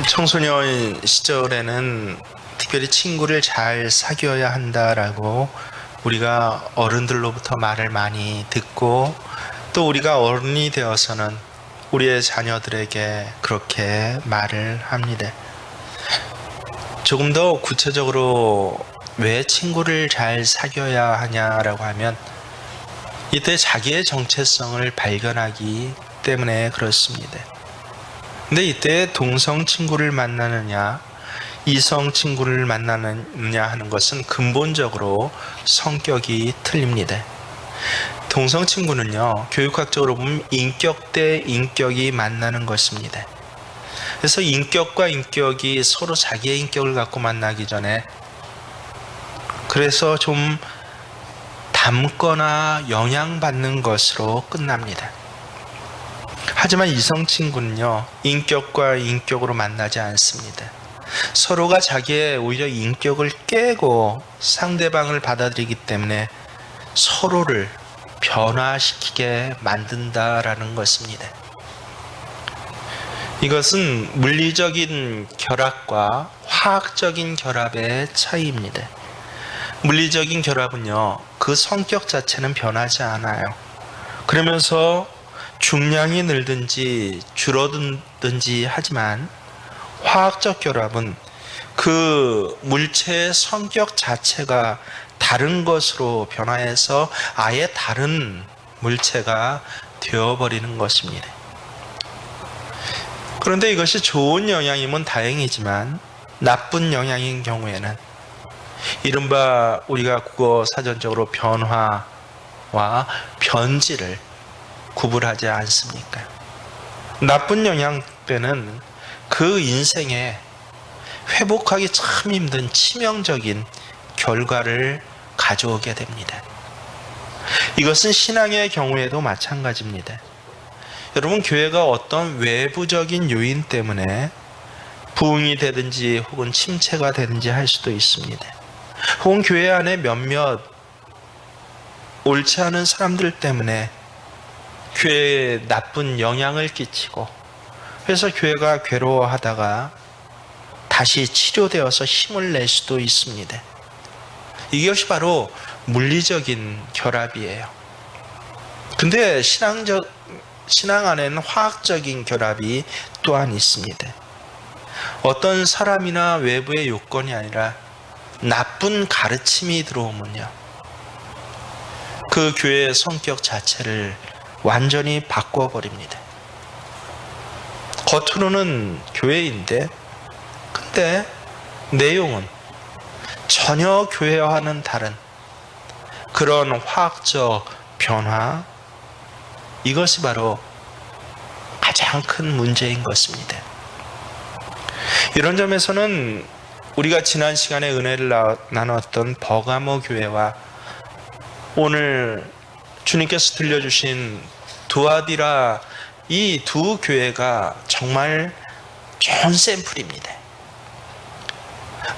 청소년 시절에는 특별히 친구를 잘 사귀어야 한다라고 우리가 어른들로부터 말을 많이 듣고, 또 우리가 어른이 되어서는 우리의 자녀들에게 그렇게 말을 합니다. 조금 더 구체적으로 왜 친구를 잘 사귀어야 하냐라고 하면, 이때 자기의 정체성을 발견하기 때문에 그렇습니다. 근데 이때 동성 친구를 만나느냐 이성 친구를 만나느냐 하는 것은 근본적으로 성격이 틀립니다. 동성 친구는요, 교육학적으로 보면 인격 대 인격이 만나는 것입니다. 그래서 인격과 인격이 서로 자기의 인격을 갖고 만나기 전에, 그래서 좀 닮거나 영향받는 것으로 끝납니다. 하지만 이성 친구는요, 인격과 인격으로 만나지 않습니다. 서로가 자기의 오히려 인격을 깨고 상대방을 받아들이기 때문에 서로를 변화시키게 만든다라는 것입니다. 이것은 물리적인 결합과 화학적인 결합의 차이입니다. 물리적인 결합은요, 그 성격 자체는 변하지 않아요. 그러면서 중량이 늘든지 줄어들든지 하지만, 화학적 결합은 그 물체의 성격 자체가 다른 것으로 변화해서 아예 다른 물체가 되어버리는 것입니다. 그런데 이것이 좋은 영향이면 다행이지만, 나쁜 영향인 경우에는 이른바 우리가 국어 사전적으로 변화와 변질을 구분하지 않습니까? 나쁜 영향 때는 그 인생에 회복하기 참 힘든 치명적인 결과를 가져오게 됩니다. 이것은 신앙의 경우에도 마찬가지입니다. 여러분, 교회가 어떤 외부적인 요인 때문에 부흥이 되든지 혹은 침체가 되든지 할 수도 있습니다. 혹은 교회 안에 몇몇 옳지 않은 사람들 때문에 교회에 나쁜 영향을 끼치고, 그래서 교회가 괴로워하다가 다시 치료되어서 힘을 낼 수도 있습니다. 이것이 바로 물리적인 결합이에요. 근데 신앙 안에는 화학적인 결합이 또한 있습니다. 어떤 사람이나 외부의 요건이 아니라 나쁜 가르침이 들어오면요, 그 교회의 성격 자체를 완전히 바꿔버립니다. 겉으로는 교회인데, 근데 내용은 전혀 교회와는 다른 그런 화학적 변화, 이것이 바로 가장 큰 문제인 것입니다. 이런 점에서는 우리가 지난 시간에 은혜를 나눴던 버가모 교회와 오늘 주님께서 들려주신 두아디라, 이 두 교회가 정말 좋은 샘플입니다.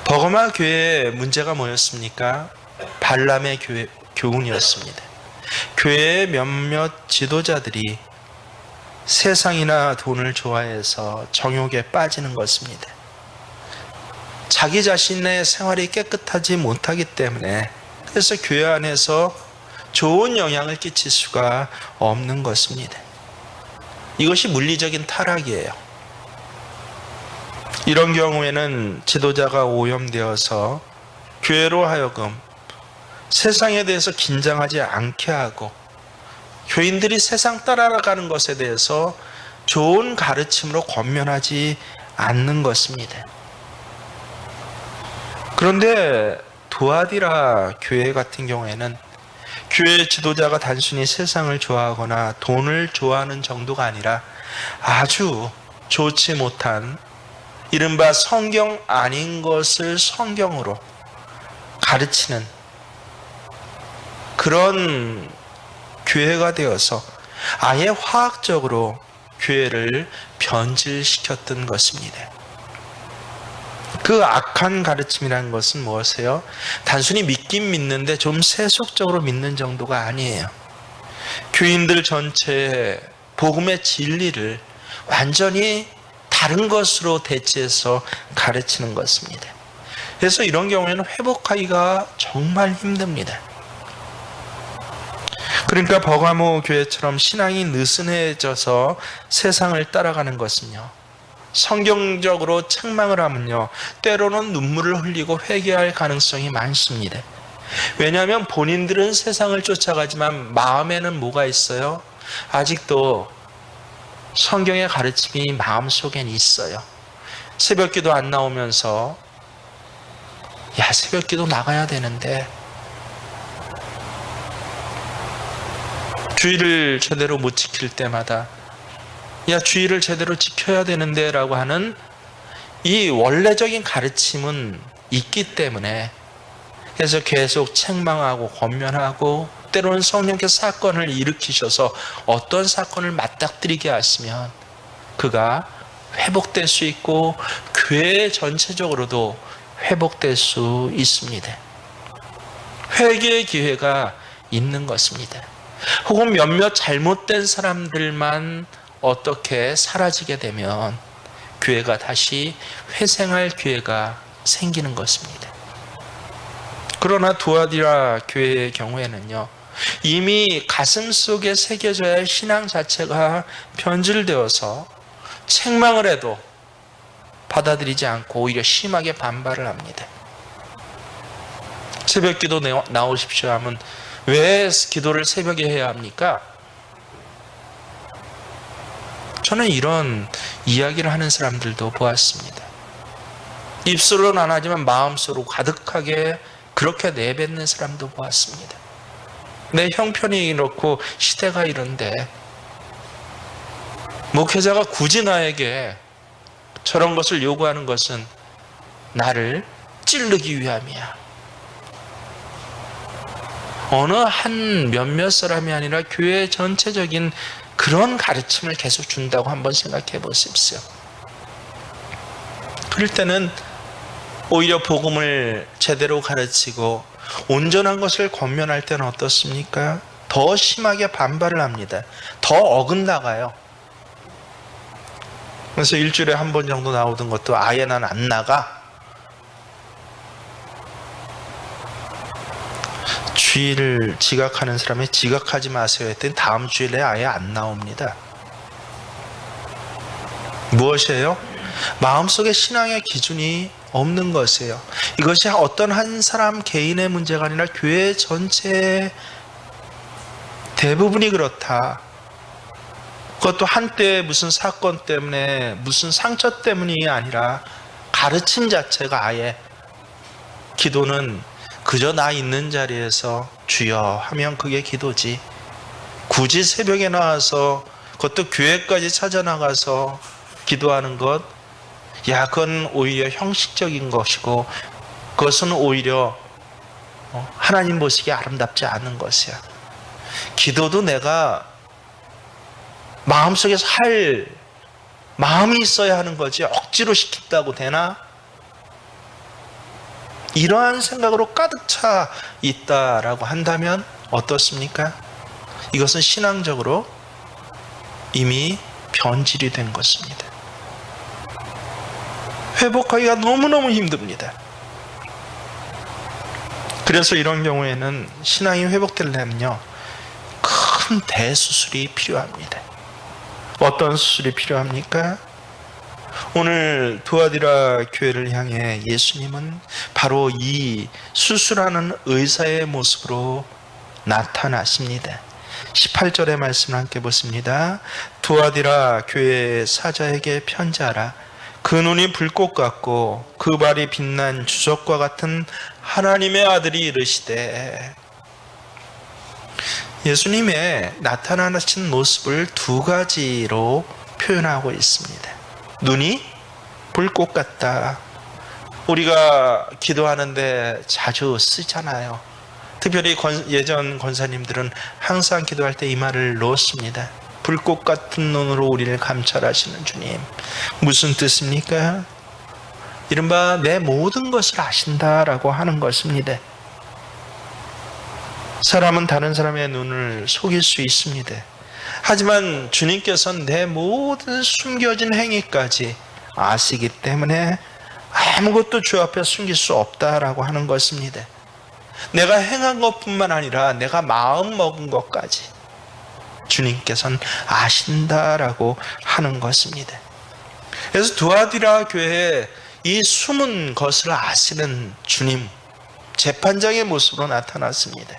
버가모 교회의 문제가 뭐였습니까? 발람의 교훈이었습니다. 교회의 몇몇 지도자들이 세상이나 돈을 좋아해서 정욕에 빠지는 것입니다. 자기 자신의 생활이 깨끗하지 못하기 때문에, 그래서 교회 안에서 좋은 영향을 끼칠 수가 없는 것입니다. 이것이 물리적인 타락이에요. 이런 경우에는 지도자가 오염되어서 교회로 하여금 세상에 대해서 긴장하지 않게 하고, 교인들이 세상 따라가는 것에 대해서 좋은 가르침으로 권면하지 않는 것입니다. 그런데 두아디라 교회 같은 경우에는 교회 지도자가 단순히 세상을 좋아하거나 돈을 좋아하는 정도가 아니라 아주 좋지 못한 이른바 성경 아닌 것을 성경으로 가르치는 그런 교회가 되어서 아예 화학적으로 교회를 변질시켰던 것입니다. 그 악한 가르침이라는 것은 무엇이에요? 단순히 믿긴 믿는데 좀 세속적으로 믿는 정도가 아니에요. 교인들 전체의 복음의 진리를 완전히 다른 것으로 대체해서 가르치는 것입니다. 그래서 이런 경우에는 회복하기가 정말 힘듭니다. 그러니까 버가모 교회처럼 신앙이 느슨해져서 세상을 따라가는 것은요, 성경적으로 책망을 하면요, 때로는 눈물을 흘리고 회개할 가능성이 많습니다. 왜냐하면 본인들은 세상을 쫓아가지만 마음에는 뭐가 있어요? 아직도 성경의 가르침이 마음속엔 있어요. 새벽기도 안 나오면서 야, 새벽기도 나가야 되는데, 주의를 제대로 못 지킬 때마다 야, 주의를 제대로 지켜야 되는데 라고 하는 이 원래적인 가르침은 있기 때문에, 그래서 계속 책망하고 권면하고, 때로는 성령께서 사건을 일으키셔서 어떤 사건을 맞닥뜨리게 하시면 그가 회복될 수 있고 교회 전체적으로도 회복될 수 있습니다. 회개의 기회가 있는 것입니다. 혹은 몇몇 잘못된 사람들만 어떻게 사라지게 되면 교회가 다시 회생할 기회가 생기는 것입니다. 그러나 두아디라 교회의 경우에는요, 이미 가슴 속에 새겨져야 할 신앙 자체가 변질되어서 책망을 해도 받아들이지 않고 오히려 심하게 반발을 합니다. 새벽 기도 나오십시오 하면 왜 기도를 새벽에 해야 합니까? 저는 이런 이야기를 하는 사람들도 보았습니다. 입술로는 안 하지만 마음속으로 가득하게 그렇게 내뱉는 사람도 보았습니다. 내 형편이 이렇고 시대가 이런데 목회자가 굳이 나에게 저런 것을 요구하는 것은 나를 찌르기 위함이야. 어느 한 몇몇 사람이 아니라 교회 전체적인 그런 가르침을 계속 준다고 한번 생각해 보십시오. 그럴 때는 오히려 복음을 제대로 가르치고 온전한 것을 권면할 때는 어떻습니까? 더 심하게 반발을 합니다. 더 어긋나가요. 그래서 일주일에 한 번 정도 나오던 것도 아예 난 안 나가. 주일을 지각하는 사람이 지각하지 마세요 했더니 다음 주일에 아예 안 나옵니다. 무엇이에요? 마음속에 신앙의 기준이 없는 것이에요. 이것이 어떤 한 사람 개인의 문제가 아니라 교회 전체의 대부분이 그렇다. 그것도 한때 무슨 사건 때문에 무슨 상처 때문이 아니라 가르침 자체가 아예, 기도는 그저 나 있는 자리에서 주여 하면 그게 기도지, 굳이 새벽에 나와서 그것도 교회까지 찾아나가서 기도하는 것, 야, 그건 오히려 형식적인 것이고 그것은 오히려 하나님 보시기에 아름답지 않은 것이야. 기도도 내가 마음속에서 할 마음이 있어야 하는 거지 억지로 시킨다고 되나? 이러한 생각으로 가득 차 있다라고 한다면 어떻습니까? 이것은 신앙적으로 이미 변질이 된 것입니다. 회복하기가 너무너무 힘듭니다. 그래서 이런 경우에는 신앙이 회복되려면요, 큰 대수술이 필요합니다. 어떤 수술이 필요합니까? 오늘 두아디라 교회를 향해 예수님은 바로 이 수술하는 의사의 모습으로 나타나십니다. 18절의 말씀을 함께 보십니다. 두아디라 교회의 사자에게 편지하라. 그 눈이 불꽃 같고 그 발이 빛난 주석과 같은 하나님의 아들이 이르시되. 예수님의 나타나신 모습을 두 가지로 표현하고 있습니다. 눈이 불꽃 같다. 우리가 기도하는데 자주 쓰잖아요. 특별히 예전 권사님들은 항상 기도할 때 이 말을 넣었습니다. 불꽃 같은 눈으로 우리를 감찰하시는 주님. 무슨 뜻입니까? 이른바 내 모든 것을 아신다라고 하는 것입니다. 사람은 다른 사람의 눈을 속일 수 있습니다. 하지만 주님께서는 내 모든 숨겨진 행위까지 아시기 때문에 아무것도 주 앞에 숨길 수 없다라고 하는 것입니다. 내가 행한 것뿐만 아니라 내가 마음 먹은 것까지 주님께서는 아신다라고 하는 것입니다. 그래서 두아디라 교회에 이 숨은 것을 아시는 주님, 재판장의 모습으로 나타났습니다.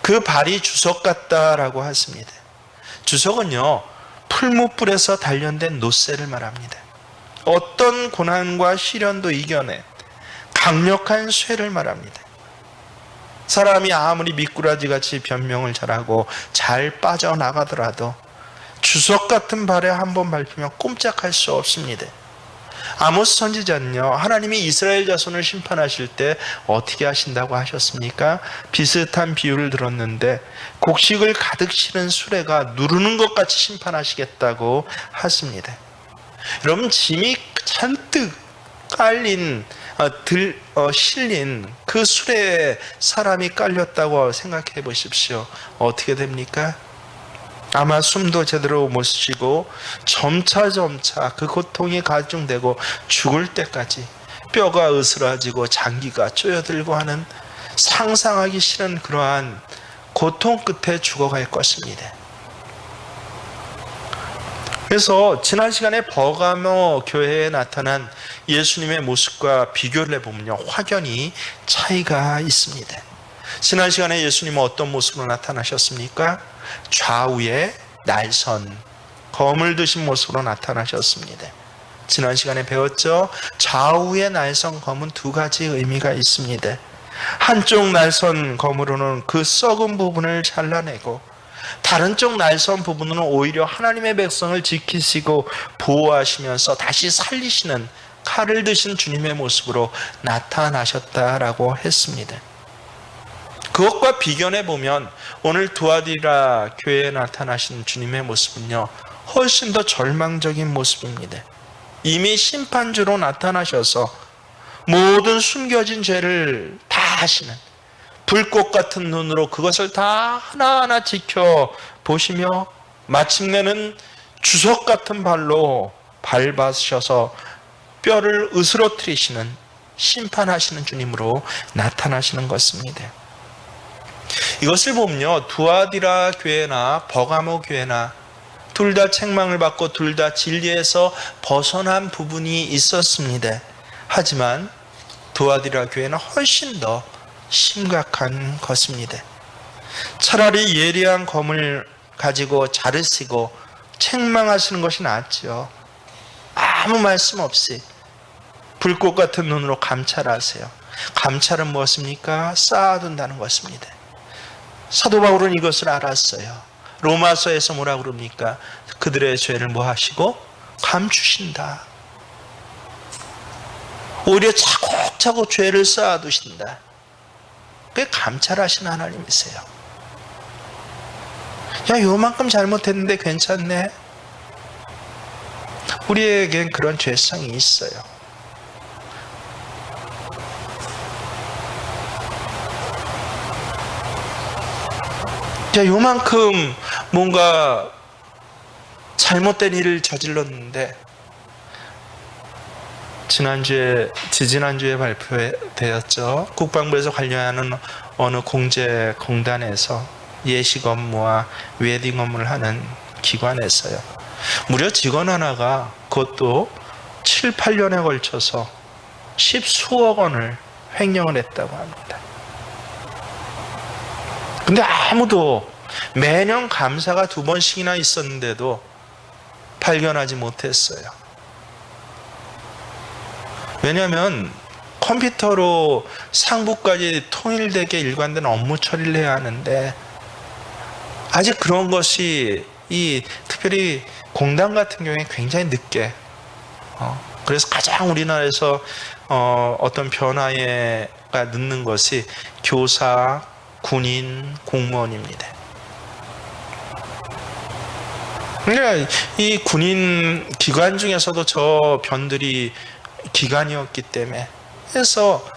그 발이 주석 같다라고 하십니다. 주석은요, 풀무불에서 단련된 노쇠를 말합니다. 어떤 고난과 시련도 이겨낸 강력한 쇠를 말합니다. 사람이 아무리 미꾸라지같이 변명을 잘하고 잘 빠져나가더라도 주석 같은 발에 한번 밟히면 꼼짝할 수 없습니다. 아모스 선지자는요, 하나님이 이스라엘 자손을 심판하실 때 어떻게 하신다고 하셨습니까? 비슷한 비유를 들었는데 곡식을 가득 실은 수레가 누르는 것 같이 심판하시겠다고 하십니다. 여러분, 짐이 잔뜩 깔린 실린 그 수레에 사람이 깔렸다고 생각해 보십시오. 어떻게 됩니까? 아마 숨도 제대로 못 쉬고 점차 그 고통이 가중되고 죽을 때까지 뼈가 으스러지고 장기가 쪼여들고 하는 상상하기 싫은 그러한 고통 끝에 죽어갈 것입니다. 그래서 지난 시간에 버가모 교회에 나타난 예수님의 모습과 비교를 해보면요, 확연히 차이가 있습니다. 지난 시간에 예수님은 어떤 모습으로 나타나셨습니까? 좌우에 날선 검을 드신 모습으로 나타나셨습니다. 지난 시간에 배웠죠? 좌우에 날선 검은 두 가지 의미가 있습니다. 한쪽 날선 검으로는 그 썩은 부분을 잘라내고, 다른 쪽 날선 부분은 오히려 하나님의 백성을 지키시고 보호하시면서 다시 살리시는 칼을 드신 주님의 모습으로 나타나셨다라고 했습니다. 그것과 비교해 보면 오늘 두아디라 교회에 나타나신 주님의 모습은요, 훨씬 더 절망적인 모습입니다. 이미 심판주로 나타나셔서 모든 숨겨진 죄를 다 하시는, 불꽃 같은 눈으로 그것을 다 하나하나 지켜보시며 마침내는 주석 같은 발로 밟으셔서 뼈를 으스러뜨리시는, 심판하시는 주님으로 나타나시는 것입니다. 이것을 보면요, 두아디라 교회나 버가모 교회나 둘 다 책망을 받고 둘 다 진리에서 벗어난 부분이 있었습니다. 하지만 두아디라 교회는 훨씬 더 심각한 것입니다. 차라리 예리한 검을 가지고 자르시고 책망하시는 것이 낫죠. 아무 말씀 없이 불꽃 같은 눈으로 감찰하세요. 감찰은 무엇입니까? 쌓아둔다는 것입니다. 사도 바울은 이것을 알았어요. 로마서에서 뭐라 그럽니까? 그들의 죄를 뭐 하시고? 감추신다. 오히려 차곡차곡 죄를 쌓아두신다. 그게 감찰하신 하나님이세요. 야, 요만큼 잘못했는데 괜찮네. 우리에겐 그런 죄성이 있어요. 야, 요만큼 뭔가 잘못된 일을 저질렀는데 지지난주에 발표되었죠. 국방부에서 관여하는 어느 공제공단에서 예식 업무와 웨딩 업무를 하는 기관에서요, 무려 직원 하나가 그것도 7, 8년에 걸쳐서 10수억 원을 횡령을 했다고 합니다. 근데 아무도, 매년 감사가 2번씩이나 있었는데도 발견하지 못했어요. 왜냐하면 컴퓨터로 상부까지 통일되게 일관된 업무 처리를 해야 하는데 아직 그런 것이 특별히 공단 같은 경우에 굉장히 늦게, 그래서 가장 우리나라에서 어떤 변화가 늦는 것이 교사, 군인, 공무원입니다. 그러니까 이 군인 기관 중에서도 저 변들이 기관이었기 때문에, 그래서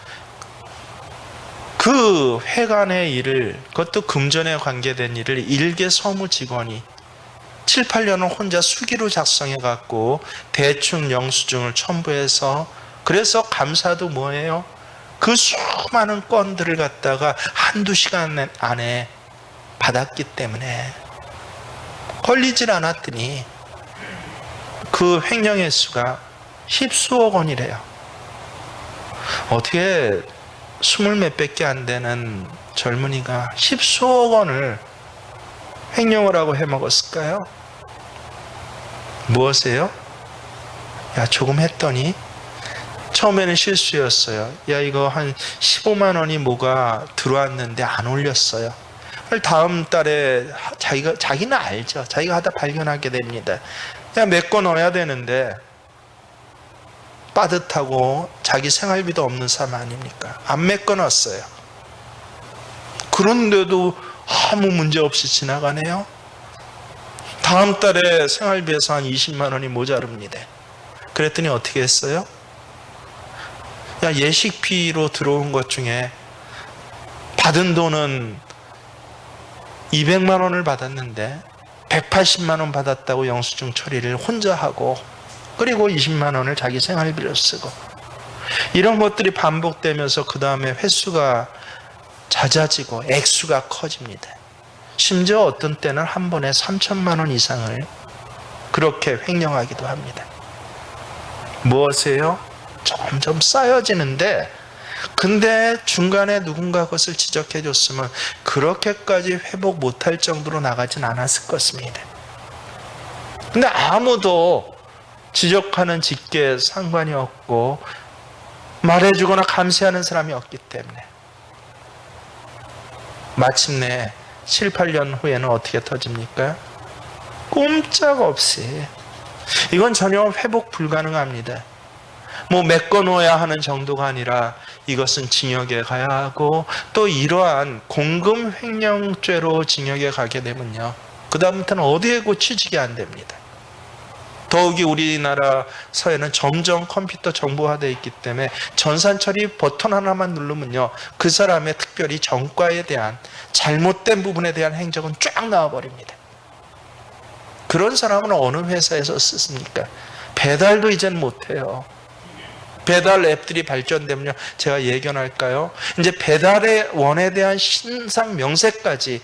그 회관의 일을, 그것도 금전에 관계된 일을 일개 서무 직원이 7, 8년을 혼자 수기로 작성해 갖고 대충 영수증을 첨부해서, 그래서 감사도 뭐예요? 그 수많은 건들을 갖다가 한두 시간 안에 받았기 때문에 걸리질 않았더니 그 횡령의 수가 10수억 원이래요. 어떻게 20몇백개 안 되는 젊은이가 10수억 원을 횡령을 하고 해먹었을까요? 무엇이에요? 야, 조금 했더니 처음에는 실수였어요. 야, 이거 한 15만 원이 뭐가 들어왔는데 안 올렸어요. 다음 달에 자기는 알죠. 자기가 하다 발견하게 됩니다. 야, 메꿔 넣어야 되는데 빠듯하고 자기 생활비도 없는 사람 아닙니까? 안 메꿔 넣었어요. 그런데도 아무 문제 없이 지나가네요. 다음 달에 생활비에서 한 20만 원이 모자릅니다. 그랬더니 어떻게 했어요? 야, 예식비로 들어온 것 중에 받은 돈은 200만 원을 받았는데 180만 원 받았다고 영수증 처리를 혼자 하고, 그리고 20만 원을 자기 생활비로 쓰고, 이런 것들이 반복되면서 그 다음에 횟수가 잦아지고 액수가 커집니다. 심지어 어떤 때는 한 번에 3천만 원 이상을 그렇게 횡령하기도 합니다. 무엇이에요? 점점 쌓여지는데, 근데 중간에 누군가 그것을 지적해 줬으면 그렇게까지 회복 못할 정도로 나가진 않았을 것입니다. 근데 아무도 지적하는 직계에 상관이 없고 말해주거나 감시하는 사람이 없기 때문에 마침내 7, 8년 후에는 어떻게 터집니까? 꼼짝없이. 이건 전혀 회복 불가능합니다. 뭐 메꿔 놓아야 하는 정도가 아니라 이것은 징역에 가야 하고, 또 이러한 공금 횡령죄로 징역에 가게 되면요, 그 다음부터는 어디에 취직이 안 됩니다. 더욱이 우리나라 사회는 점점 컴퓨터 정보화되어 있기 때문에 전산 처리 버튼 하나만 누르면요, 그 사람의 특별히 전과에 대한 잘못된 부분에 대한 행적은 쫙 나와버립니다. 그런 사람은 어느 회사에서 쓰습니까? 배달도 이제는 못해요. 배달 앱들이 발전되면요, 제가 예견할까요? 이제 배달의 원에 대한 신상 명세까지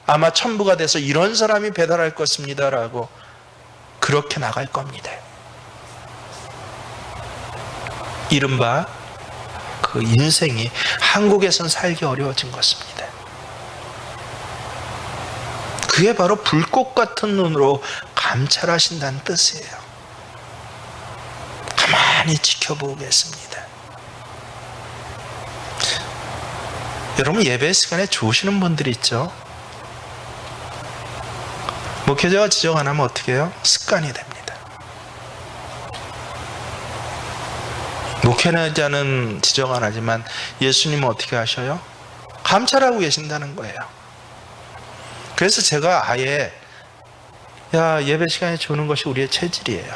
아마 첨부가 돼서 이런 사람이 배달할 것입니다라고 그렇게 나갈 겁니다. 이른바 그 인생이 한국에선 살기 어려워진 것입니다. 그게 바로 불꽃 같은 눈으로 감찰하신다는 뜻이에요. 가만히 지켜보겠습니다. 여러분, 예배 시간에 좋으시는 분들이 있죠? 목회자가 지적 안 하면 어떻게 해요? 습관이 됩니다. 목회자는 지적 안 하지만 예수님은 어떻게 하셔요? 감찰하고 계신다는 거예요. 그래서 제가 아예 예배 시간에 주는 것이 우리의 체질이에요.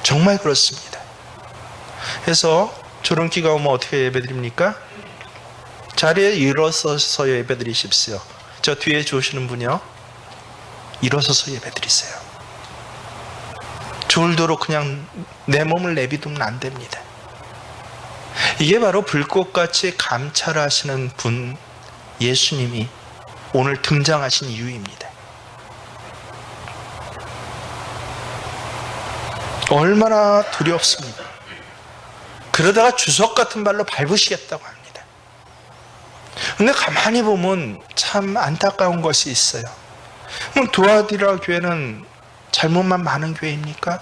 정말 그렇습니다. 그래서 조론기가 오면 어떻게 예배드립니까? 자리에 일어서서 예배드리십시오. 저 뒤에 주시는 분이요, 일어서서 예배드리세요. 졸도록 그냥 내 몸을 내비두면 안 됩니다. 이게 바로 불꽃같이 감찰하시는 분, 예수님이 오늘 등장하신 이유입니다. 얼마나 두렵습니까? 그러다가 주석 같은 발로 밟으시겠다고 합니다. 근데 가만히 보면 참 안타까운 것이 있어요. 그럼 두아디라 교회는 잘못만 많은 교회입니까?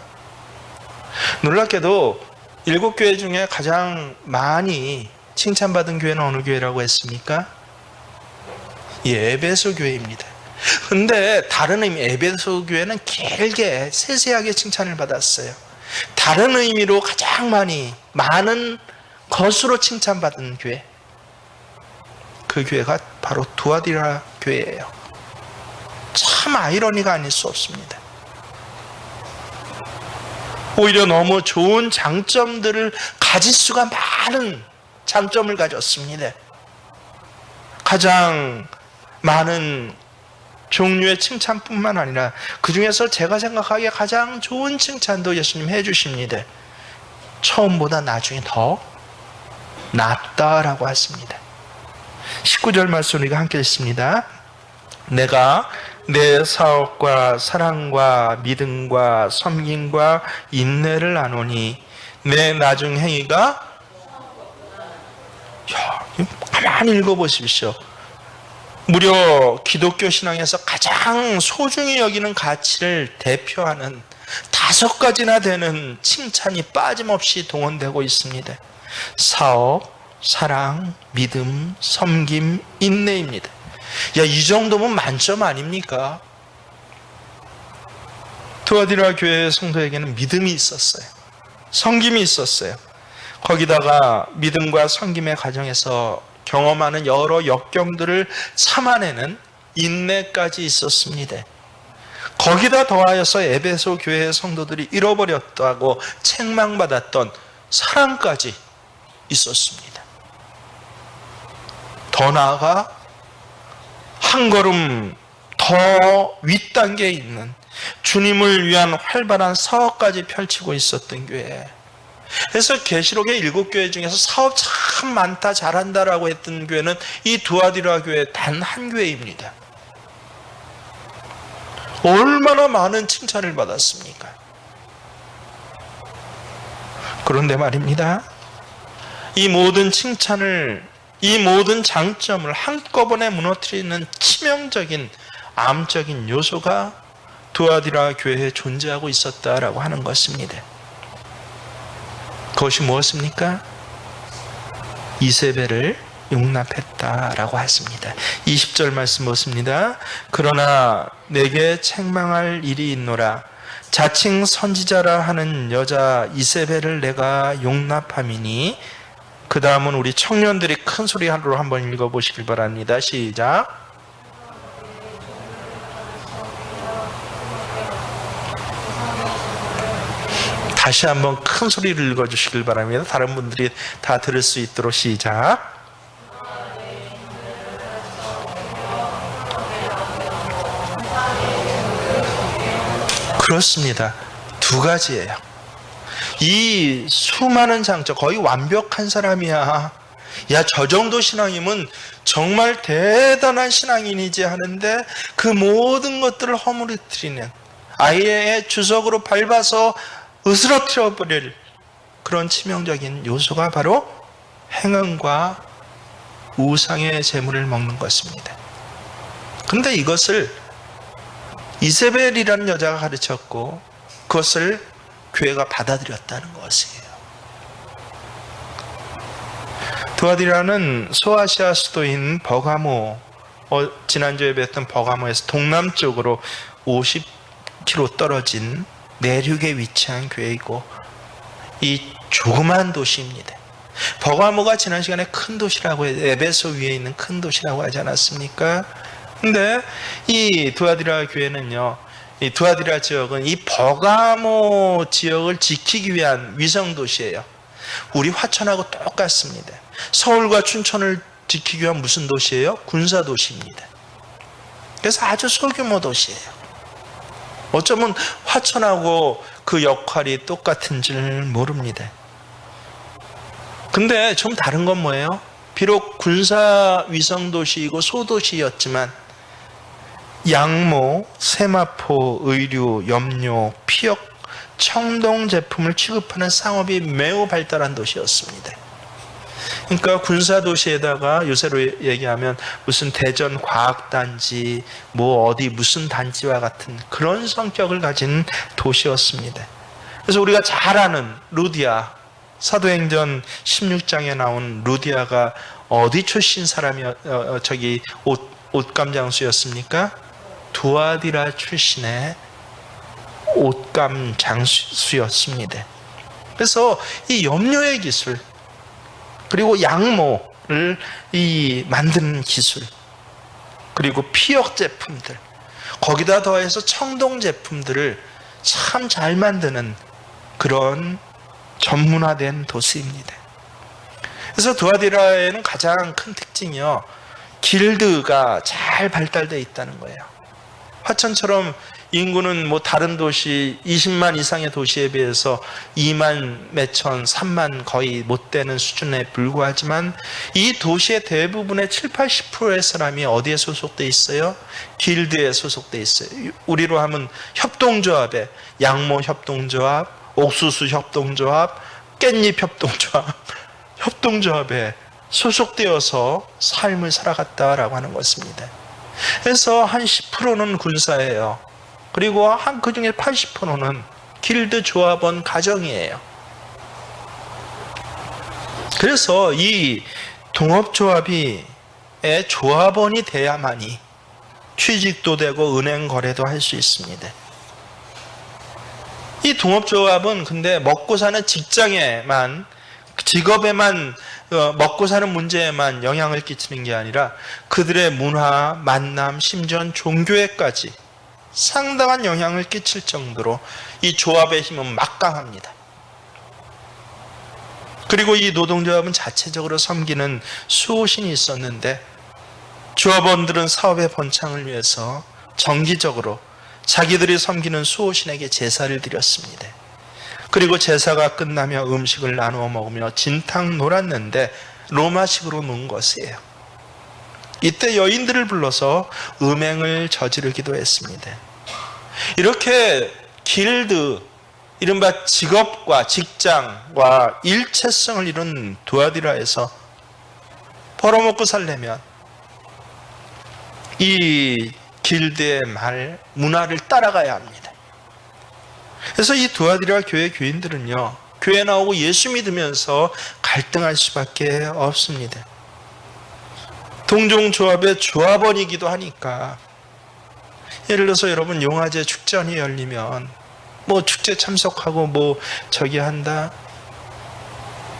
놀랍게도 7교회 중에 가장 많이 칭찬받은 교회는 어느 교회라고 했습니까? 에베소 교회입니다. 근데 다른 의미, 에베소 교회는 길게 세세하게 칭찬을 받았어요. 다른 의미로 가장 많은 것으로 칭찬받은 교회, 그 교회가 바로 두아디라 교회예요. 참 아이러니가 아닐 수 없습니다. 오히려 너무 좋은 장점들을 가질 수가 많은 장점을 가졌습니다. 가장 많은 종류의 칭찬뿐만 아니라 그 중에서 제가 생각하기에 가장 좋은 칭찬도 예수님 해주십니다. 처음보다 나중에 더 낫다라고 하십니다. 19절 말씀 우리가 함께 읽습니다. 내가 내 사업과 사랑과 믿음과 섬김과 인내를 나누니 내 나중 행위가, 가만히 읽어보십시오. 무려 기독교 신앙에서 가장 소중히 여기는 가치를 대표하는 5가지나 되는 칭찬이 빠짐없이 동원되고 있습니다. 사업, 사랑, 믿음, 섬김, 인내입니다. 이 정도면 만점 아닙니까? 투아디라 교회 성도에게는 믿음이 있었어요. 섬김이 있었어요. 거기다가 믿음과 섬김의 과정에서 경험하는 여러 역경들을 참아내는 인내까지 있었습니다. 거기다 더하여서 에베소 교회의 성도들이 잃어버렸다고 책망받았던 사랑까지 있었습니다. 더 나아가 한 걸음 더 윗단계에 있는 주님을 위한 활발한 사업까지 펼치고 있었던 교회. 그래서 계시록의 7교회 중에서 사업 참 많다, 잘한다라고 했던 교회는 이 두아디라 교회 단 한 교회입니다. 얼마나 많은 칭찬을 받았습니까? 그런데 말입니다, 이 모든 칭찬을, 이 모든 장점을 한꺼번에 무너뜨리는 치명적인 암적인 요소가 두아디라 교회에 존재하고 있었다라고 하는 것입니다. 그것이 무엇입니까? 이세벨을 용납했다라고 하십니다. 20절 말씀 보십니다. 그러나 내게 책망할 일이 있노라. 자칭 선지자라 하는 여자 이세벨을 내가 용납함이니. 그 다음은 우리 청년들이 큰 소리로 한번 읽어보시길 바랍니다. 시작. 다시 한번 큰 소리를 읽어주시길 바랍니다. 다른 분들이 다 들을 수 있도록. 시작. 그렇습니다. 2가지예요. 이 수많은 장점, 거의 완벽한 사람이야. 저 정도 신앙이면 정말 대단한 신앙인이지 하는데 그 모든 것들을 허물어뜨리는, 아예 주석으로 밟아서 으스러뜨려 버릴 그런 치명적인 요소가 바로 행음과 우상의 재물을 먹는 것입니다. 그런데 이것을 이세벨이라는 여자가 가르쳤고 그것을 교회가 받아들였다는 것이에요. 두아디라는 소아시아 수도인 버가모, 지난주에 뵀던 버가모에서 동남쪽으로 50km 떨어진 내륙에 위치한 교회이고 이 조그만 도시입니다. 버가모가 지난 시간에 큰 도시라고, 에베소 위에 있는 큰 도시라고 하지 않았습니까? 근데 이 두아디라 교회는요, 이 두아디라 지역은 이 버가모 지역을 지키기 위한 위성 도시예요. 우리 화천하고 똑같습니다. 서울과 춘천을 지키기 위한 무슨 도시예요? 군사 도시입니다. 그래서 아주 소규모 도시예요. 어쩌면 화천하고 그 역할이 똑같은 줄 모릅니다. 근데 좀 다른 건 뭐예요? 비록 군사 위성 도시이고 소도시였지만 양모, 세마포, 의류, 염료, 피혁, 청동 제품을 취급하는 상업이 매우 발달한 도시였습니다. 그러니까 군사 도시에다가 요새로 얘기하면 무슨 대전 과학단지, 뭐 어디 무슨 단지와 같은 그런 성격을 가진 도시였습니다. 그래서 우리가 잘 아는 루디아, 사도행전 16장에 나온 루디아가 어디 출신 저기 옷감 장수였습니까? 두아디라 출신의 옷감 장수였습니다. 그래서 이 염료의 기술, 그리고 양모를 만드는 기술, 그리고 피혁 제품들, 거기다 더해서 청동 제품들을 참 잘 만드는 그런 전문화된 도시입니다. 그래서 두아디라에는 가장 큰 특징이요, 길드가 잘 발달되어 있다는 거예요. 화천처럼 인구는 뭐 다른 도시 20만 이상의 도시에 비해서 2만 몇천, 3만 거의 못 되는 수준에 불과하지만 이 도시의 대부분의 7, 80%의 사람이 어디에 소속돼 있어요? 길드에 소속돼 있어요. 우리로 하면 협동조합에 양모 협동조합, 옥수수 협동조합, 깻잎 협동조합, 협동조합에 소속되어서 삶을 살아갔다라고 하는 것입니다. 그래서 한 10%는 군사예요. 그리고 그 중에 80%는 길드 조합원 가정이에요. 그래서 이 동업조합이 조합원이 돼야만이 취직도 되고 은행 거래도 할 수 있습니다. 이 동업조합은 근데 먹고 사는 직장에만, 직업에만, 먹고 사는 문제에만 영향을 끼치는 게 아니라 그들의 문화, 만남, 심지어 종교에까지 상당한 영향을 끼칠 정도로 이 조합의 힘은 막강합니다. 그리고 이 노동조합은 자체적으로 섬기는 수호신이 있었는데 조합원들은 사업의 번창을 위해서 정기적으로 자기들이 섬기는 수호신에게 제사를 드렸습니다. 그리고 제사가 끝나며 음식을 나누어 먹으며 진탕 놀았는데 로마식으로 논 것이에요. 이때 여인들을 불러서 음행을 저지르기도 했습니다. 이렇게 길드, 이른바 직업과 직장과 일체성을 이룬 두아디라에서 벌어먹고 살려면 이 길드의 문화를 따라가야 합니다. 그래서 이 두아디라 교회 교인들은요, 교회 나오고 예수 믿으면서 갈등할 수밖에 없습니다. 동종조합의 조합원이기도 하니까, 예를 들어서 여러분 용화제 축전이 열리면 뭐 축제 참석하고 뭐 저기 한다.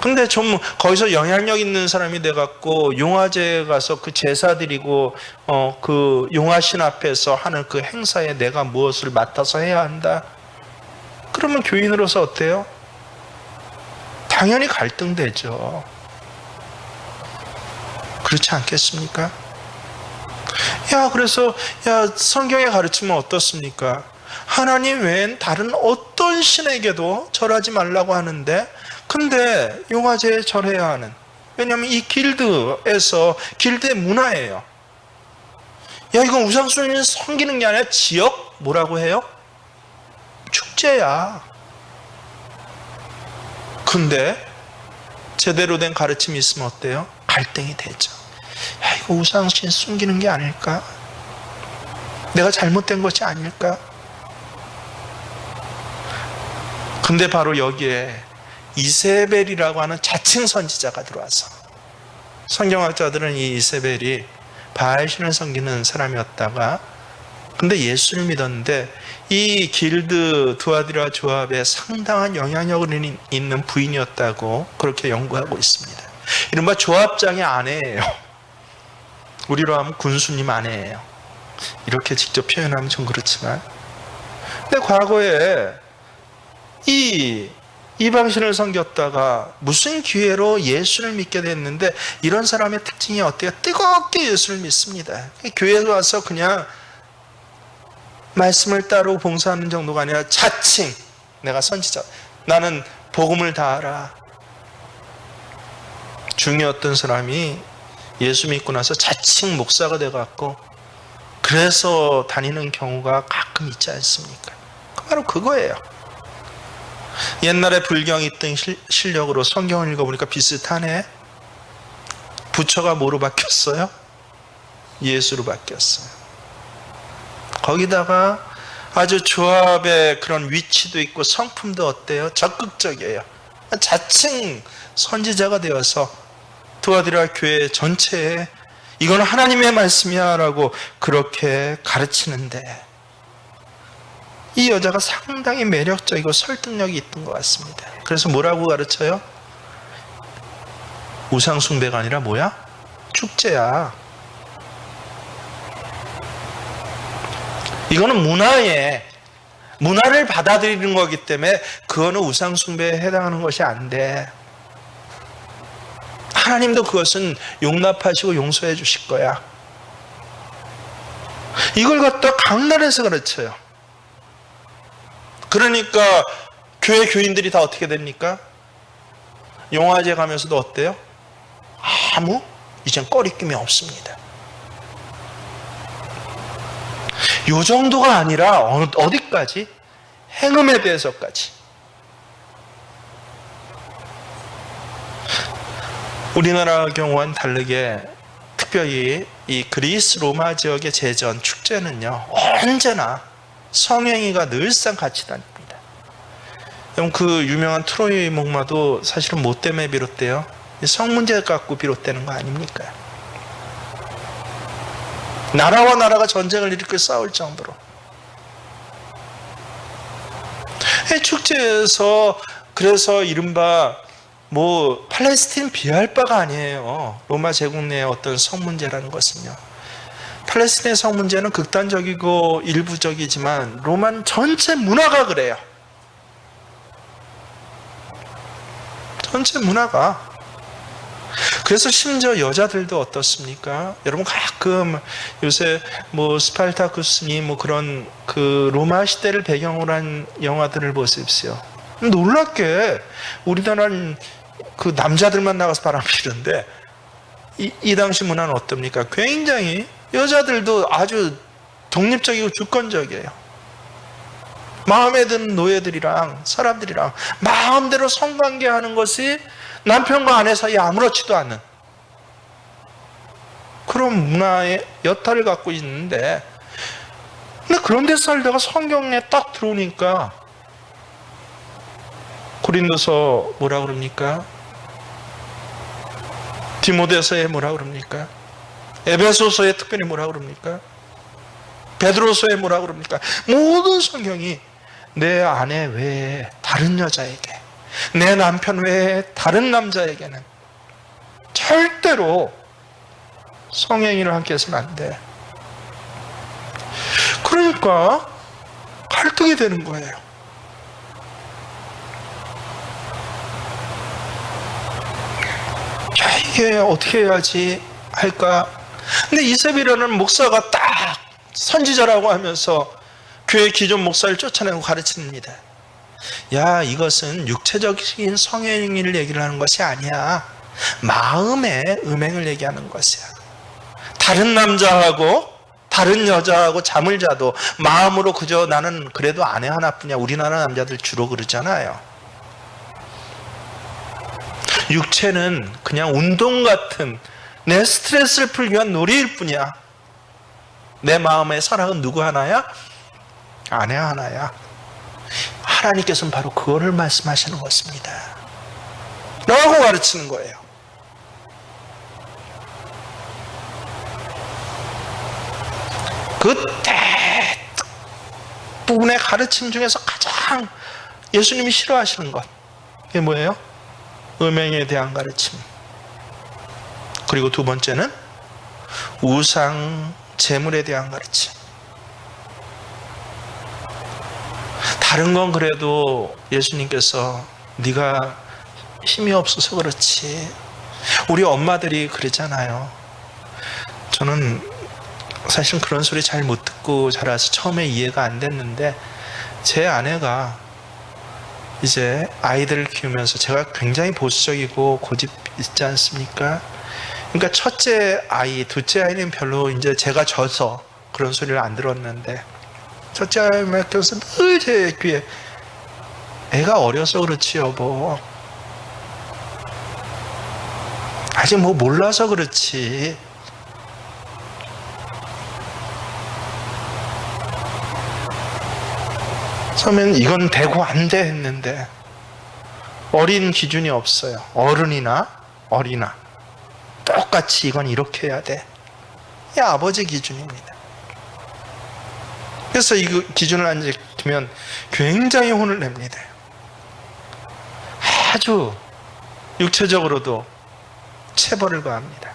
근데 좀 거기서 영향력 있는 사람이 돼갖고 용화제에 가서 그 제사 드리고 그 용화신 앞에서 하는 그 행사에 내가 무엇을 맡아서 해야 한다. 그러면 교인으로서 어때요? 당연히 갈등되죠. 그렇지 않겠습니까? 그래서 성경의 가르침은 어떻습니까? 하나님 외엔 다른 어떤 신에게도 절하지 말라고 하는데, 근데 용화제에 절해야 하는, 왜냐하면 이 길드에서, 길드의 문화예요. 이건 우상숭배를 섬기는 게 아니라 지역 뭐라고 해요? 축제야. 근데 제대로 된 가르침이 있으면 어때요? 갈등이 되죠. 이거 우상신 숨기는 게 아닐까? 내가 잘못된 것이 아닐까? 근데 바로 여기에 이세벨이라고 하는 자칭 선지자가 들어와서, 성경학자들은 이 이세벨이 바알신을 섬기는 사람이었다가 근데 예수를 믿었는데 이 길드 두아디라 조합에 상당한 영향력을 있는 부인이었다고 그렇게 연구하고 있습니다. 이른바 조합장의 아내예요. 우리로 하면 군수님 아내예요. 이렇게 직접 표현하면 좀 그렇지만, 근데 과거에 이 이방신을 섬겼다가 무슨 기회로 예수를 믿게 됐는데, 이런 사람의 특징이 어때요? 뜨겁게 예수를 믿습니다. 교회에 와서 그냥 말씀을 따로 봉사하는 정도가 아니라 자칭 내가 선지자, 나는 복음을 다 알아. 중요했던 사람이 예수 믿고 나서 자칭 목사가 돼갖고 그래서 다니는 경우가 가끔 있지 않습니까? 바로 그거예요. 옛날에 불경이 있던 실력으로 성경을 읽어보니까 비슷하네. 부처가 뭐로 바뀌었어요? 예수로 바뀌었어요. 거기다가 아주 조합의 그런 위치도 있고 성품도 어때요? 적극적이에요. 자칭 선지자가 되어서 두아디라 교회 전체에 이건 하나님의 말씀이야 라고 그렇게 가르치는데, 이 여자가 상당히 매력적이고 설득력이 있던 것 같습니다. 그래서 뭐라고 가르쳐요? 우상숭배가 아니라 뭐야? 축제야. 이거는 문화를 받아들이는 거기 때문에 그거는 우상숭배에 해당하는 것이 안 돼. 하나님도 그것은 용납하시고 용서해 주실 거야. 이걸 갖다 강단에서 가르쳐요. 그러니까 교회 교인들이 다 어떻게 됩니까? 영화제 가면서도 어때요? 아무 이젠 꺼리낌이 없습니다. 요 정도가 아니라 어디까지? 행음에 대해서까지. 우리나라 경우와는 다르게 특별히 이 그리스 로마 지역의 제전 축제는요, 언제나 성행위가 늘상 같이 다닙니다. 그 유명한 트로이 목마도 사실은 뭐 때문에 비롯돼요? 성문제 갖고 비롯되는 거 아닙니까? 나라와 나라가 전쟁을 일으켜 싸울 정도로. 축제에서 그래서 이른바 뭐 팔레스틴 비할 바가 아니에요. 로마 제국 내의 어떤 성문제라는 것은요. 팔레스틴의 성문제는 극단적이고 일부적이지만 로마는 전체 문화가 그래요. 전체 문화가. 그래서 심지어 여자들도 어떻습니까? 여러분 가끔 요새 뭐 스파르타쿠스니 뭐 그런 그 로마 시대를 배경으로 한 영화들을 보십시오. 놀랍게 우리나라는 그 남자들만 나가서 바람 피는데 이 당시 문화는 어떻습니까? 굉장히 여자들도 아주 독립적이고 주권적이에요. 마음에 드는 노예들이랑 사람들이랑 마음대로 성관계하는 것이 남편과 아내 사이에 아무렇지도 않은 그런 문화의 여타를 갖고 있는데, 근데 그런 데 살다가 성경에 딱 들어오니까 고린도서 뭐라 그럽니까? 디모데서에 뭐라 그럽니까? 에베소서에 특별히 뭐라 그럽니까? 베드로서에 뭐라 그럽니까? 모든 성경이 내 아내 외에 다른 여자에게, 내 남편 외에 다른 남자에게는 절대로 성행위를 함께 해서는 안 돼. 그러니까 갈등이 되는 거예요. 야, 이게 어떻게 해야지 할까? 근데 이세벨이라는 목사가 딱 선지자라고 하면서 교회 기존 목사를 쫓아내고 가르칩니다. 야, 이것은 육체적인 성행위를 얘기를 하는 것이 아니야. 마음의 음행을 얘기하는 것이야. 다른 남자하고 다른 여자하고 잠을 자도 마음으로 그저 나는 그래도 아내 하나뿐이야. 우리나라 남자들 주로 그러잖아요. 육체는 그냥 운동 같은 내 스트레스를 풀기 위한 놀이일 뿐이야. 내 마음의 사랑은 누구 하나야? 아내 하나야. 하나님께서는 바로 그거를 말씀하시는 것입니다. 라고 가르치는 거예요. 그때 부분의 가르침 중에서 가장 예수님이 싫어하시는 것, 그게 뭐예요? 음행에 대한 가르침. 그리고 두 번째는 우상 재물에 대한 가르침. 다른 건 그래도 예수님께서 네가 힘이 없어서 그렇지. 우리 엄마들이 그러잖아요. 저는 사실 그런 소리 잘 못 듣고 자라서 처음에 이해가 안 됐는데, 제 아내가 이제 아이들을 키우면서, 제가 굉장히 보수적이고 고집 있지 않습니까? 그러니까 첫째 아이, 둘째 아이는 별로 이제 제가 져서 그런 소리를 안 들었는데, 첫째 아이 맡겨서 늘 제 귀에 애가 어려서 그렇지 여보, 아직 뭐 몰라서 그렇지, 처음엔 이건 되고 안 돼 했는데, 어린 기준이 없어요. 어른이나 어리나 똑같이 이건 이렇게 해야 돼. 이 아버지 기준입니다. 그래서 이 기준을 안 지키면 굉장히 혼을 냅니다. 아주 육체적으로도 체벌을 가합니다.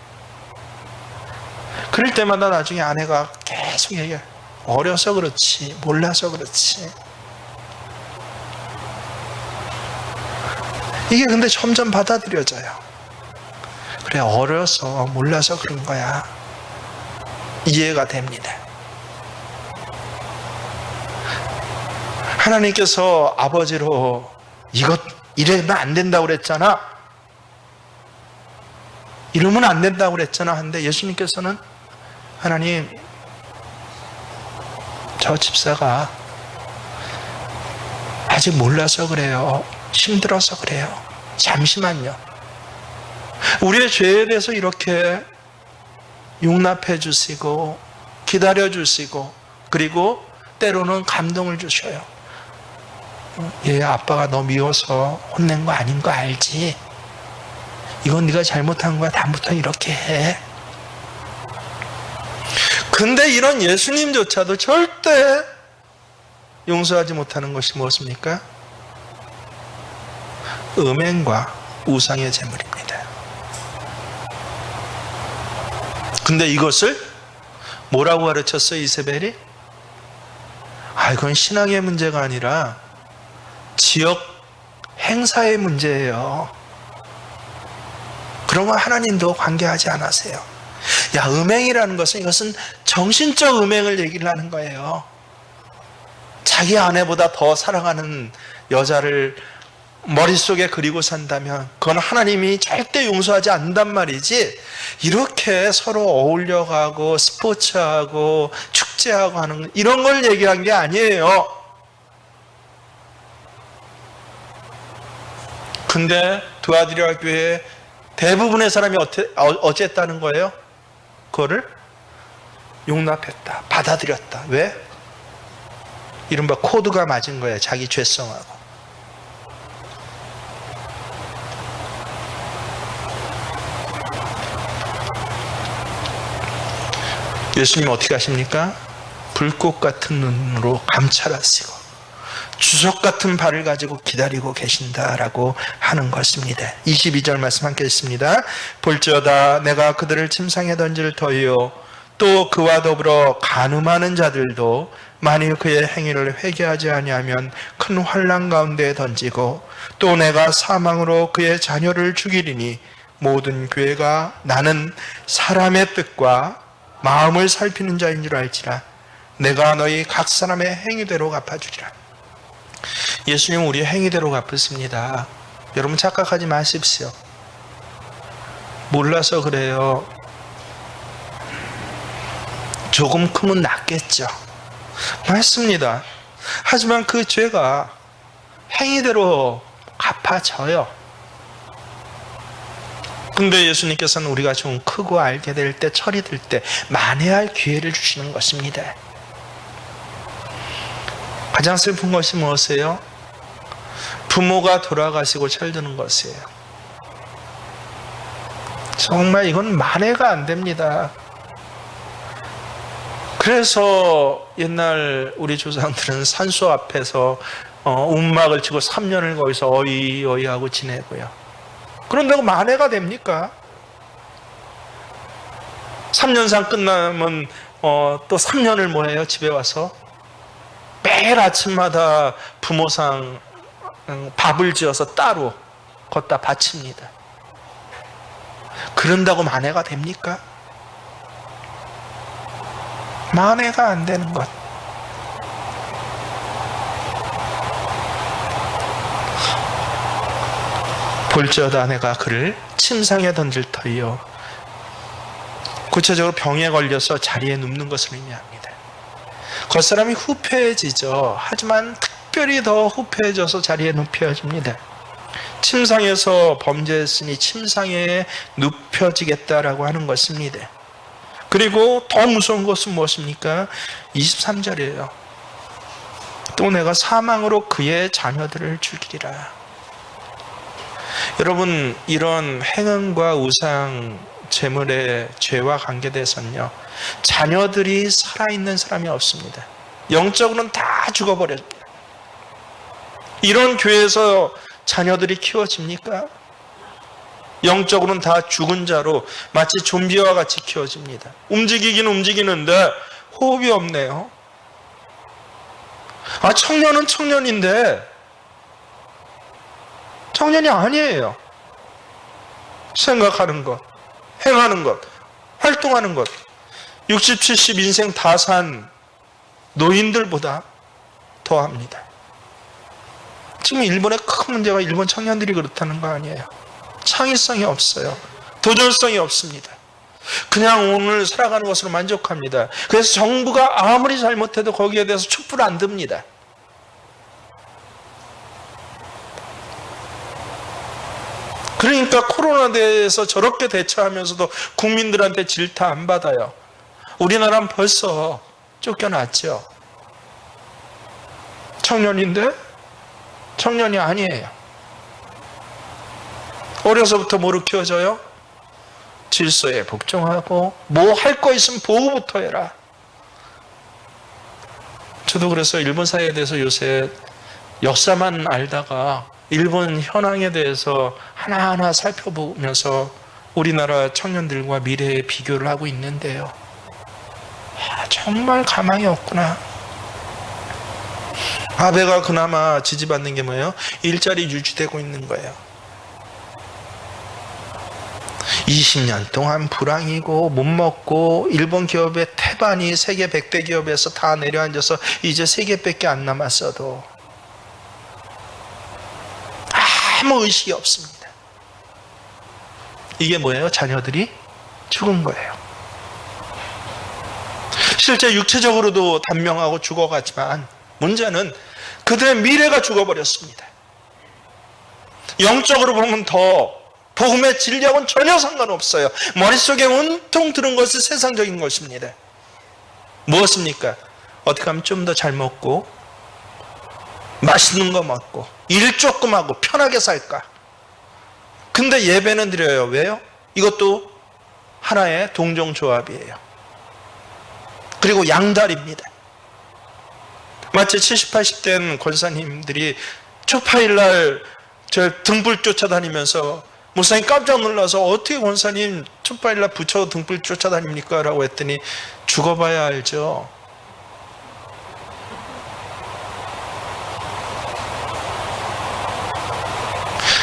그럴 때마다 나중에 아내가 계속 얘기해요. 어려서 그렇지, 몰라서 그렇지. 이게 근데 점점 받아들여져요. 그래, 어려서 몰라서 그런 거야. 이해가 됩니다. 하나님께서 아버지로 이것 이러면 안 된다고 그랬잖아, 이러면 안 된다고 그랬잖아 하는데 예수님께서는 하나님, 저 집사가 아직 몰라서 그래요, 힘들어서 그래요, 잠시만요. 우리의 죄에 대해서 이렇게 용납해 주시고 기다려 주시고 그리고 때로는 감동을 주셔요. 얘 아빠가 너 미워서 혼낸 거 아닌 거 알지? 이건 네가 잘못한 거야. 다음부터 이렇게 해. 근데 이런 예수님조차도 절대 용서하지 못하는 것이 무엇입니까? 음행과 우상의 제물입니다. 근데 이것을 뭐라고 가르쳤어요, 이세벨이? 이건 신앙의 문제가 아니라 지역 행사의 문제예요. 그런 거 하나님도 관계하지 않으세요. 야, 음행이라는 것은 이것은 정신적 음행을 얘기를 하는 거예요. 자기 아내보다 더 사랑하는 여자를 머릿속에 그리고 산다면 그건 하나님이 절대 용서하지 않는단 말이지, 이렇게 서로 어울려가고 스포츠하고 축제하고 하는 이런 걸 얘기한 게 아니에요. 근데 두아디라 교회 대부분의 사람이 어쨌다는 거예요? 그거를 용납했다, 받아들였다. 왜? 이른바 코드가 맞은 거예요, 자기 죄성하고. 예수님 어떻게 하십니까? 불꽃 같은 눈으로 감찰하시고 주석 같은 발을 가지고 기다리고 계신다라고 하는 것입니다. 22절 말씀 함께 읽습니다. 볼지어다 내가 그들을 침상에 던질 터이요 또 그와 더불어 간음하는 자들도 만일 그의 행위를 회개하지 아니하면 큰 환난 가운데 던지고 또 내가 사망으로 그의 자녀를 죽이리니 모든 교회가 나는 사람의 뜻과 마음을 살피는 자인 줄 알지라. 내가 너희 각 사람의 행위대로 갚아주리라. 예수님은 우리의 행위대로 갚으십니다. 여러분 착각하지 마십시오. 몰라서 그래요. 조금 크면 낫겠죠. 맞습니다. 하지만 그 죄가 행위대로 갚아져요. 근데 예수님께서는 우리가 좀 크고 알게 될 때, 철이 들 때 만회할 기회를 주시는 것입니다. 가장 슬픈 것이 무엇이에요? 부모가 돌아가시고 철드는 것이에요. 정말 이건 만회가 안 됩니다. 그래서 옛날 우리 조상들은 산소 앞에서 움막을 치고 3년을 거기서 어이어이 하고 지내고요. 그런다고 만회가 됩니까? 3년상 끝나면 또 3년을 뭐 해요? 집에 와서 매일 아침마다 부모상 밥을 지어서 따로 걷다 바칩니다. 그런다고 만회가 됩니까? 만회가 안 되는 것. 볼지어다 내가 그를 침상에 던질 터이요. 구체적으로 병에 걸려서 자리에 눕는 것을 의미합니다. 겉사람이 후패해지죠. 하지만 특별히 더 후패해져서 자리에 눕혀집니다. 침상에서 범죄했으니 침상에 눕혀지겠다라고 하는 것입니다. 그리고 더 무서운 것은 무엇입니까? 23절이에요. 또 내가 사망으로 그의 자녀들을 죽이리라. 여러분, 이런 행음과 우상 재물의 죄와 관계돼서는요, 자녀들이 살아있는 사람이 없습니다. 영적으로는 다 죽어버렸습니다. 이런 교회에서 자녀들이 키워집니까? 영적으로는 다 죽은 자로 마치 좀비와 같이 키워집니다. 움직이긴 움직이는데 호흡이 없네요. 청년은 청년인데 청년이 아니에요. 생각하는 것, 행하는 것, 활동하는 것, 60, 70 인생 다 산 노인들보다 더합니다. 지금 일본의 큰 문제가 일본 청년들이 그렇다는 거 아니에요. 창의성이 없어요. 도전성이 없습니다. 그냥 오늘 살아가는 것으로 만족합니다. 그래서 정부가 아무리 잘못해도 거기에 대해서 촛불 안 듭니다. 그러니까 코로나에 대해서 저렇게 대처하면서도 국민들한테 질타 안 받아요. 우리나라는 벌써 쫓겨났죠. 청년인데 청년이 아니에요. 어려서부터 뭐로 키워져요? 질서에 복종하고 뭐 할 거 있으면 보호부터 해라. 저도 그래서 일본 사회에 대해서 요새 역사만 알다가 일본 현황에 대해서 하나하나 살펴보면서 우리나라 청년들과 미래의 비교를 하고 있는데요. 정말 가망이 없구나. 아베가 그나마 지지받는 게 뭐예요? 일자리 유지되고 있는 거예요. 20년 동안 불황이고 못 먹고 일본 기업의 태반이 세계 100대 기업에서 다 내려앉아서 이제 3개밖에 안 남았어도 아무 의식이 없습니다. 이게 뭐예요? 자녀들이 죽은 거예요. 실제 육체적으로도 단명하고 죽어가지만 문제는 그들의 미래가 죽어버렸습니다. 영적으로 보면 더 복음의 진리하고는 전혀 상관없어요. 머릿속에 온통 들은 것은 세상적인 것입니다. 무엇입니까? 어떻게 하면 좀 더 잘 먹고 맛있는 거 먹고 일 조금 하고 편하게 살까? 근데 예배는 드려요. 왜요? 이것도 하나의 동종조합이에요. 그리고 양다리입니다. 마치 70, 80된 권사님들이 초파일날 저 등불 쫓아다니면서 목사님 깜짝 놀라서 어떻게 권사님 초파일날 부처 등불 쫓아다닙니까? 라고 했더니 죽어봐야 알죠.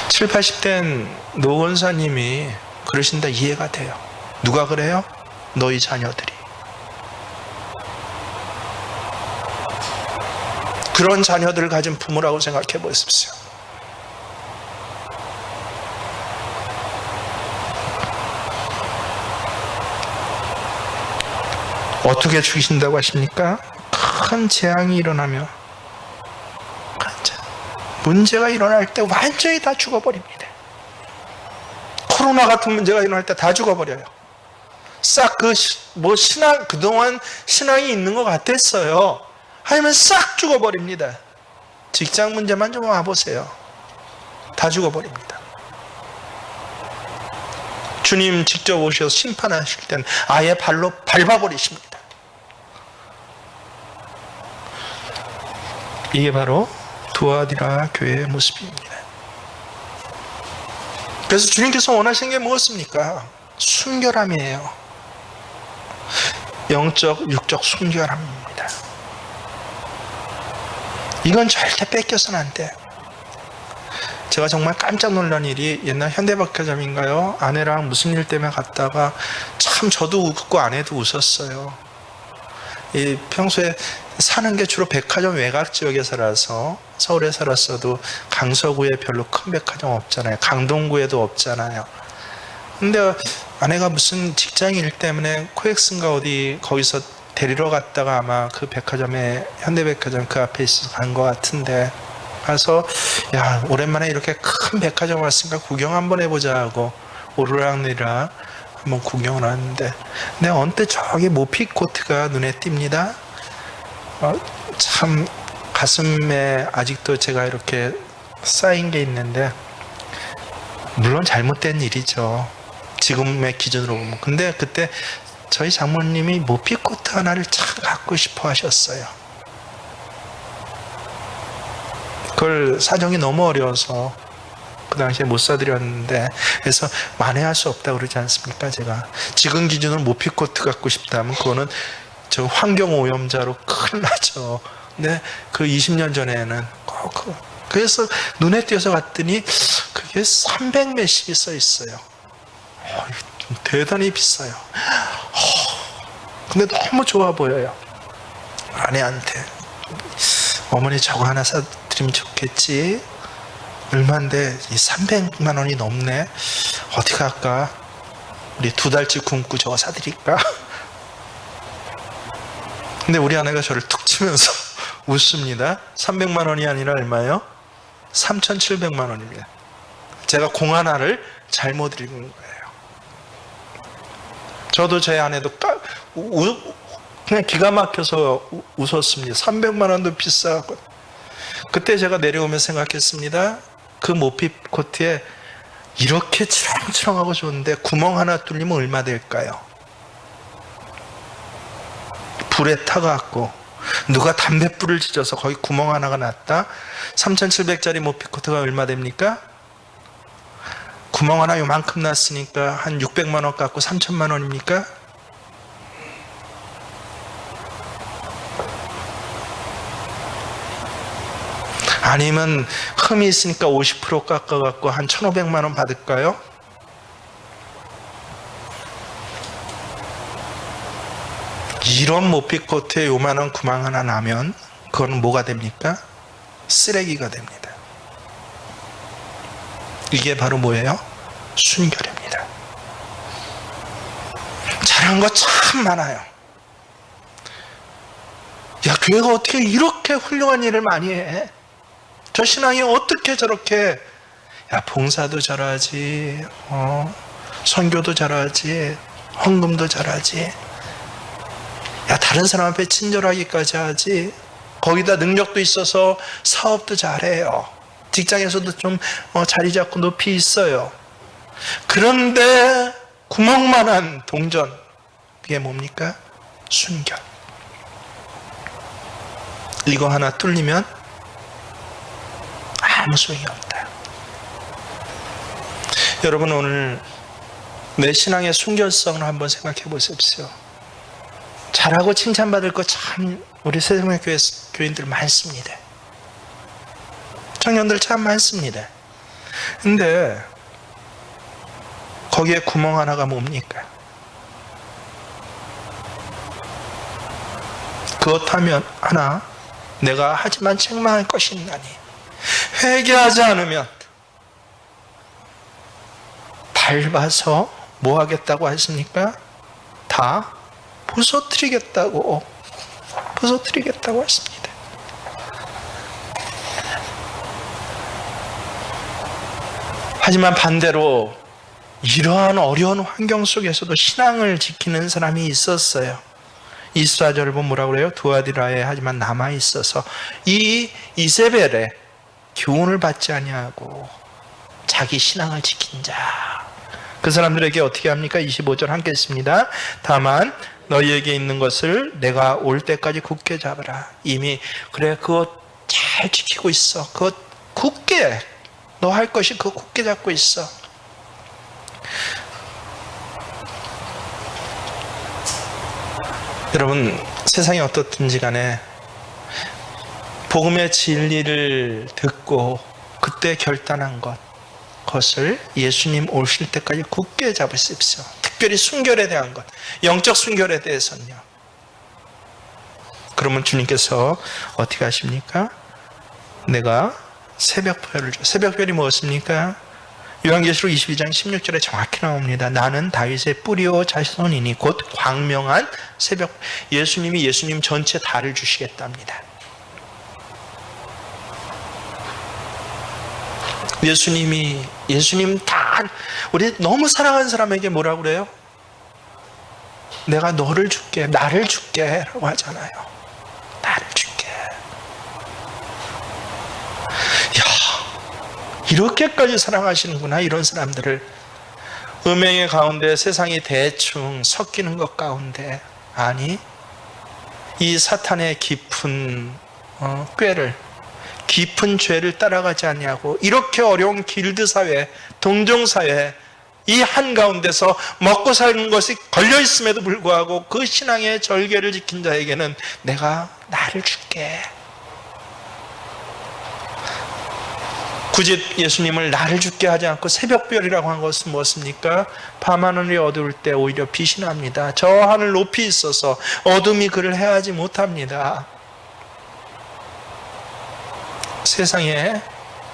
칠, 80된 노 권사님이 그러신다 이해가 돼요. 누가 그래요? 너희 자녀들이. 그런 자녀들을 가진 부모라고 생각해 보십시오. 어떻게 죽이신다고 하십니까? 큰 재앙이 일어나며 문제가 일어날 때 완전히 다 죽어버립니다. 코로나 같은 문제가 일어날 때 다 죽어버려요. 싹 신앙, 그동안 신앙이 있는 것 같았어요. 하면 싹 죽어버립니다. 직장 문제만 좀 와보세요. 다 죽어버립니다. 주님 직접 오셔서 심판하실 때는 아예 발로 밟아버리십니다. 이게 바로 두아디라 교회의 모습입니다. 그래서 주님께서 원하시는 게 무엇입니까? 순결함이에요. 영적, 육적 순결함입니다. 이건 절대 뺏겨서는 안 돼요. 제가 정말 깜짝 놀란 일이 옛날 현대백화점인가요? 아내랑 무슨 일 때문에 갔다가 참 저도 웃고 아내도 웃었어요. 평소에 사는 게 주로 백화점 외곽 지역에 살아서 서울에 살았어도 강서구에 별로 큰 백화점 없잖아요. 강동구에도 없잖아요. 근데 아내가 무슨 직장 일 때문에 코엑스인가 어디 거기서 데리러 갔다가 아마 그 백화점에 현대백화점 그 앞에 있어서 간 것 같은데 가서 야 오랜만에 이렇게 큰 백화점 왔으니까 구경 한번 해보자 하고 오르락내리락 한번 구경을 하는데 근데 언뜻 저기 모피코트가 눈에 띕니다. 참 가슴에 아직도 제가 이렇게 쌓인 게 있는데 물론 잘못된 일이죠. 지금의 기준으로 보면. 근데 그때 저희 장모님이 모피코트 하나를 참 갖고 싶어 하셨어요. 그걸 사정이 너무 어려워서 그 당시에 못 사드렸는데 그래서 만회할 수 없다고 그러지 않습니까? 제가 지금 기준으로 모피코트 갖고 싶다면 그거는 저 환경오염자로 큰일 나죠. 근데 그 20년 전에는 그래서 눈에 띄어서 갔더니 그게 300 몇십이 써 있어요. 대단히 비싸요. 근데 너무 좋아 보여요. 아내한테 어머니 저거 하나 사드릴게요. 드리면 좋겠지. 얼마인데 300만 원이 넘네. 어디 갈까? 우리 2달치 굶고 저거 사드릴까? 근데 우리 아내가 저를 툭 치면서 웃습니다. 300만 원이 아니라 얼마요? 3,700만 원입니다. 제가 공 하나를 잘못 읽은 거예요. 저도 제 아내도 그냥 기가 막혀서 웃었습니다. 300만 원도 비싸고. 그때 제가 내려오면서 생각했습니다. 그 모핏 코트에 이렇게 치렁치렁하고 좋은데 구멍 하나 뚫리면 얼마 될까요? 불에 타갖고 누가 담뱃불을 지져서 거기 구멍 하나가 났다. 3,700짜리 모핏 코트가 얼마 됩니까? 구멍 하나 요만큼 났으니까 한 600만 원 깎고 3,000만 원입니까? 아니면 흠이 있으니까 50% 깎아갖고 한 1,500만 원 받을까요? 이런 모핏 코트에 요만한 구멍 하나 나면 그건 뭐가 됩니까? 쓰레기가 됩니다. 이게 바로 뭐예요? 순결입니다. 잘한 거 참 많아요. 야, 교회가 어떻게 이렇게 훌륭한 일을 많이 해? 저 신앙이 어떻게 저렇게, 야, 봉사도 잘하지, 선교도 잘하지, 헌금도 잘하지, 야, 다른 사람 앞에 친절하기까지 하지, 거기다 능력도 있어서 사업도 잘해요. 직장에서도 좀 자리 잡고 높이 있어요. 그런데 구멍만한 동전, 그게 뭡니까? 순결. 이거 하나 뚫리면 아무 소용이 없다. 여러분, 오늘 내 신앙의 순결성을 한번 생각해 보십시오. 잘하고 칭찬받을 거 참 우리 새생명교회 교인들 많습니다. 청년들 참 많습니다. 근데 거기에 구멍 하나가 뭡니까? 그렇다면 하나, 내가 하지만 책망할 것이 있나니 회개하지 않으면 밟아서 뭐 하겠다고 하십니까? 다 부서뜨리겠다고 했습니다. 하지만 반대로 이러한 어려운 환경 속에서도 신앙을 지키는 사람이 있었어요. 24절을 보면 뭐라고 그래요? 두아디라에 하지만 남아 있어서 이 이세벨의 교훈을 받지 아니하고 자기 신앙을 지킨 자, 그 사람들에게 어떻게 합니까? 25절 함께 읽습니다. 다만 너희에게 있는 것을 내가 올 때까지 굳게 잡으라. 이미 그래, 그거 잘 지키고 있어. 그거 굳게, 너 할 것이 그거 굳게 잡고 있어. 여러분, 세상이 어떻든지 간에 복음의 진리를 듣고 그때 결단한 그것을 예수님 오실 때까지 굳게 잡으십시오. 특별히 순결에 대한 것, 영적 순결에 대해서는요. 그러면 주님께서 어떻게 하십니까? 내가 새벽별을 줘. 새벽별이 무엇입니까? 요한계시록 22장 16절에 정확히 나옵니다. 나는 다윗의 뿌리요 자손이니 곧 광명한 새벽. 예수님이 예수님 전체 다를 주시겠답니다. 예수님 다, 우리 너무 사랑하는 사람에게 뭐라고 그래요? 내가 너를 줄게, 나를 줄게 라고 하잖아요. 나를 줄게. 야, 이렇게까지 사랑하시는구나, 이런 사람들을. 음행의 가운데 세상이 대충 섞이는 것 가운데, 아니, 이 사탄의 깊은 꾀를, 깊은 죄를 따라가지 않냐고, 이렇게 어려운 길드 사회, 동정 사회, 이 한가운데서 먹고 사는 것이 걸려 있음에도 불구하고 그 신앙의 절개를 지킨 자에게는 내가 나를 줄게. 굳이 예수님을 나를 줄게 하지 않고 새벽별이라고 한 것은 무엇입니까? 밤하늘이 어두울 때 오히려 빛이 납니다. 저 하늘 높이 있어서 어둠이 그를 해하지 못합니다. 세상에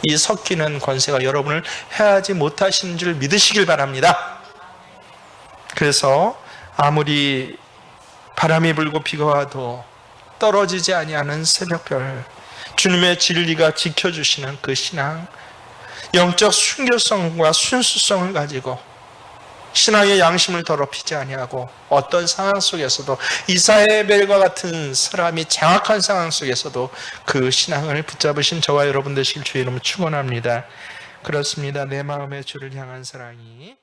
이 섞이는 권세가 여러분을 해하지 못하시는 줄 믿으시길 바랍니다. 그래서 아무리 바람이 불고 비가 와도 떨어지지 아니하는 새벽별, 주님의 진리가 지켜주시는 그 신앙, 영적 순교성과 순수성을 가지고 신앙의 양심을 더럽히지 아니하고 어떤 상황 속에서도 이사야벨과 같은 사람이 장악한 상황 속에서도 그 신앙을 붙잡으신 저와 여러분 되시길 주의 이름으로 축원합니다. 그렇습니다. 내 마음의 주를 향한 사랑이